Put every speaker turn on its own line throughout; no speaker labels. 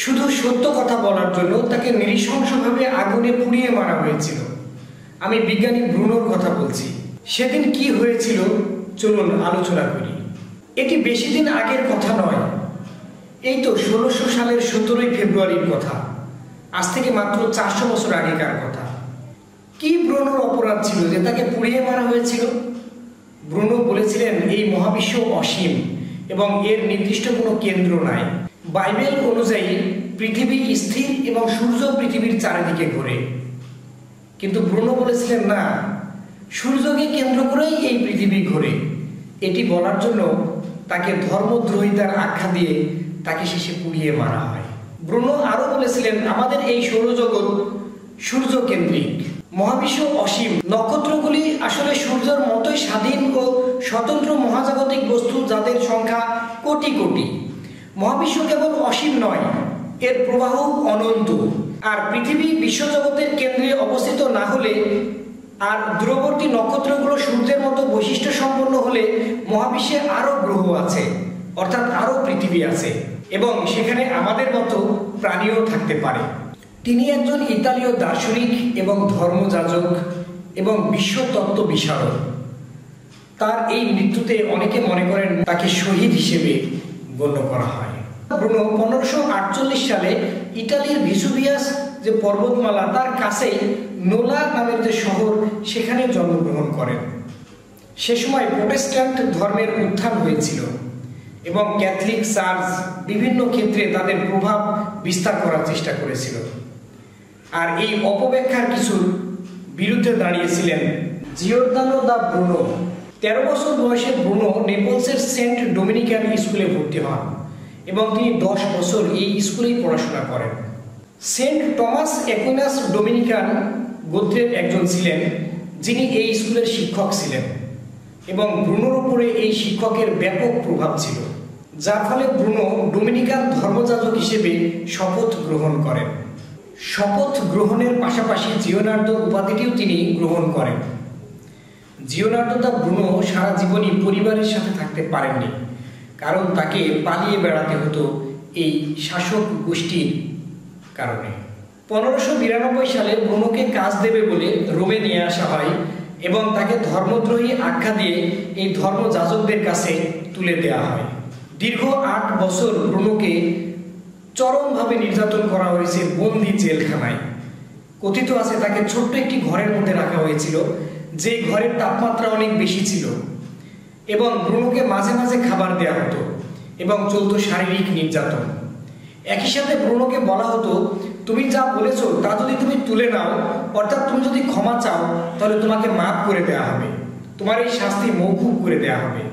শুধু সত্য কথা বলার জন্য তাকে নৃশংসভাবে আগুনে পুড়িয়ে মারা হয়েছিল। আমি বিজ্ঞানী ব্রুনোর কথা বলছি। সেদিন কি হয়েছিল চলুন আলোচনা করি। এটি বেশি দিন আগের কথা নয়, এই তো 1600 সালের 17ই ফেব্রুয়ারির কথা। আজ থেকে মাত্র 400 বছর আগেকার কথা। কি ব্রুনোর অপরাধ ছিল যে তাকে পুড়িয়ে মারা হয়েছিল? ব্রুনো বলেছিলেন এই মহাবিশ্ব অসীম এবং এর নির্দিষ্ট কোনো কেন্দ্র নাই। বাইবেল অনুযায়ী পৃথিবী স্থির এবং সূর্য পৃথিবীর চারিদিকে ঘোরে। কিন্তু ব্রুনো বলেছিলেন না, সূর্যকে কেন্দ্র করেই এই পৃথিবী ঘোরে। এটি বলার জন্য তাকে ধর্মদ্রোহিতার আখ্যা দিয়ে তাকে শেষে পুড়িয়ে মারা হয়। ব্রুনো আরো বলেছিলেন আমাদের এই সৌরজগৎ সূর্য কেন্দ্রিক, মহাবিশ্ব অসীম, নক্ষত্রগুলি আসলে সূর্যের মতোই স্বাধীন ও স্বতন্ত্র মহাজাগতিক বস্তু যাদের সংখ্যা কোটি কোটি। মহাবিশ্ব কেবল অসীম নয়, এর প্রবাহ অনন্ত। আর পৃথিবী বিশ্বজগতের কেন্দ্রে অবস্থিত না হলে আর দূরবর্তী নক্ষত্রগুলো সূর্যের মতো বৈশিষ্ট্য সম্পন্ন হলে মহাবিশ্বে আরো গ্রহ আছে, অর্থাৎ আরো পৃথিবী আছে এবং সেখানে আমাদের মতো প্রাণীও থাকতে পারে। তিনি একজন ইতালীয় দার্শনিক এবং ধর্মযাজক এবং বিশ্বতত্ত্ব বিশারদ। তার এই মৃত্যুতে অনেকে মনে করেন তাকে শহীদ হিসেবে গণ্য করা হয়। ব্রুনো 1548 সালে ইতালির ভিসুভিয়াস যে পর্বতমালা তার কাছেই নোলা নামের যে শহর সেখানে জন্মগ্রহণ করেন। সে সময় প্রোটেস্ট্যান্ট ধর্মের উত্থান হয়েছিল এবং ক্যাথলিক চার্চ বিভিন্ন ক্ষেত্রে তাদের প্রভাব বিস্তার করার চেষ্টা করেছিল। আর এই অপব্যাখ্যার কিছুর বিরুদ্ধে দাঁড়িয়েছিলেন জিওর্দানো দা ব্রুনো। 13 বছর বয়সে ব্রুনো নেপলসের সেন্ট ডোমিনিকান স্কুলে ভর্তি হন এবং তিনি 10 বছর এই স্কুলেই পড়াশোনা করেন। সেন্ট টমাস অ্যাকুইনাস ডোমিনিকান গোত্রের একজন ছিলেন যিনি এই স্কুলের শিক্ষক ছিলেন এবং ব্রুনোর উপরে এই শিক্ষকের ব্যাপক প্রভাব ছিল, যার ফলে ব্রুনো ডোমিনিকান ধর্মযাজক হিসেবে শপথ গ্রহণ করেন। শপথ গ্রহণের পাশাপাশি জিওনার্দো উপাধিটিও তিনি গ্রহণ করেন। জিওনার্দো দা ব্রুনো সারা জীবনই পরিবারের সাথে থাকতে পারেননি, কারণ তাকে পালিয়ে বেড়াতে হতো এই শাসক গোষ্ঠীর কারণে। 1592 সালে ব্রুনোকে কাজ দেবে বলে রোমে নিয়ে আসা হয় এবং তাকে ধর্মদ্রোহী আখ্যা দিয়ে এই ধর্মযাজকদের কাছে তুলে দেওয়া হয়। দীর্ঘ 8 বছর ব্রুনোকে চরমভাবে নির্যাতন করা হয়েছে বন্দি জেলখানায়। কথিত আছে তাকে ছোট্ট একটি ঘরের মধ্যে রাখা হয়েছিল, যে ঘরের তাপমাত্রা অনেক বেশি ছিল এবং ব্রুনোকে মাঝে মাঝে খাবার দেওয়া হতো এবং চলতো শারীরিক নির্যাতন। একই সাথে ব্রুনোকে বলা হতো তুমি যা বলেছো তা যদি তুমি তুলে নাও, অর্থাৎ তুমি যদি ক্ষমা চাও তাহলে তোমাকে মাফ করে দেওয়া হবে, তোমার এই শাস্তি মওকুফ করে দেওয়া হবে।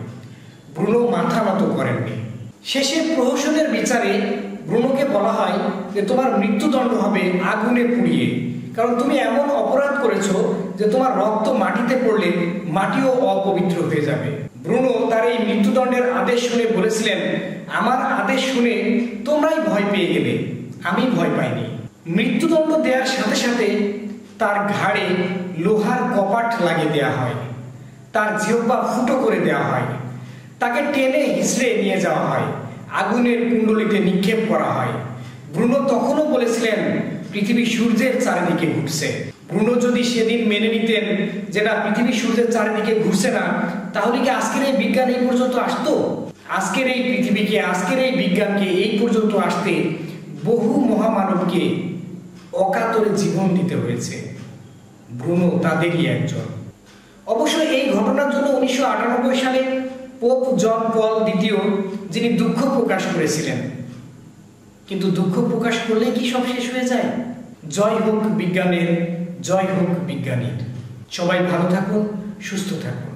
ব্রুনো মাথা নত করেননি। শেষে প্রহসনের বিচারে ব্রুনোকে বলা হয় যে তোমার মৃত্যুদণ্ড হবে আগুনে পুড়িয়ে, কারণ তুমি এমন অপরাধ করেছো যে তোমার রক্ত মাটিতে পড়লে মাটিও অপবিত্র হয়ে যাবে। ব্রুনো তার এই মৃত্যুদণ্ডের আদেশ শুনে বলেছিলেন আমার আদেশ শুনে তোমরাই ভয় পেয়ে গেলে, আমি ভয় পাইনি। মৃত্যুদণ্ড দেওয়ার সাথে সাথে তার ঘাড়ে লোহার কপাট লাগিয়ে দেওয়া হয়, তার জিহ্বা ফুটো করে দেওয়া হয়, তাকে টেনে হিঁচড়ে নিয়ে যাওয়া হয়, আগুনের কুণ্ডলিতে নিক্ষেপ করা হয়। ব্রুনো তখনও বলেছিলেন পৃথিবী সূর্যের চারিদিকে ঘুরছে। ব্রুনো যদি সেদিন মেনে নিতেন যে না পৃথিবী সূর্যের চারিদিকে ঘুরছে না, তাহলে কি আজকের এই বিজ্ঞান এই পর্যন্ত আসতো? আজকের এই পৃথিবীকে, আজকের এই বিজ্ঞানকে এই পর্যন্ত আসতে বহু মহামানবকে অকাতরে জীবন দিতে হয়েছে। ব্রুনো তাদেরই একজন। অবশ্য এই ঘটনার জন্য 1998 সালে পোপ জন পল দ্বিতীয় যিনি দুঃখ প্রকাশ করেছিলেন। কিন্তু দুঃখ প্রকাশ করলে কি সব শেষ হয়ে যায়? জয় হোক বিজ্ঞানের, জয় হোক বিজ্ঞানীর। সবাই ভালো থাকুন, সুস্থ থাকুন।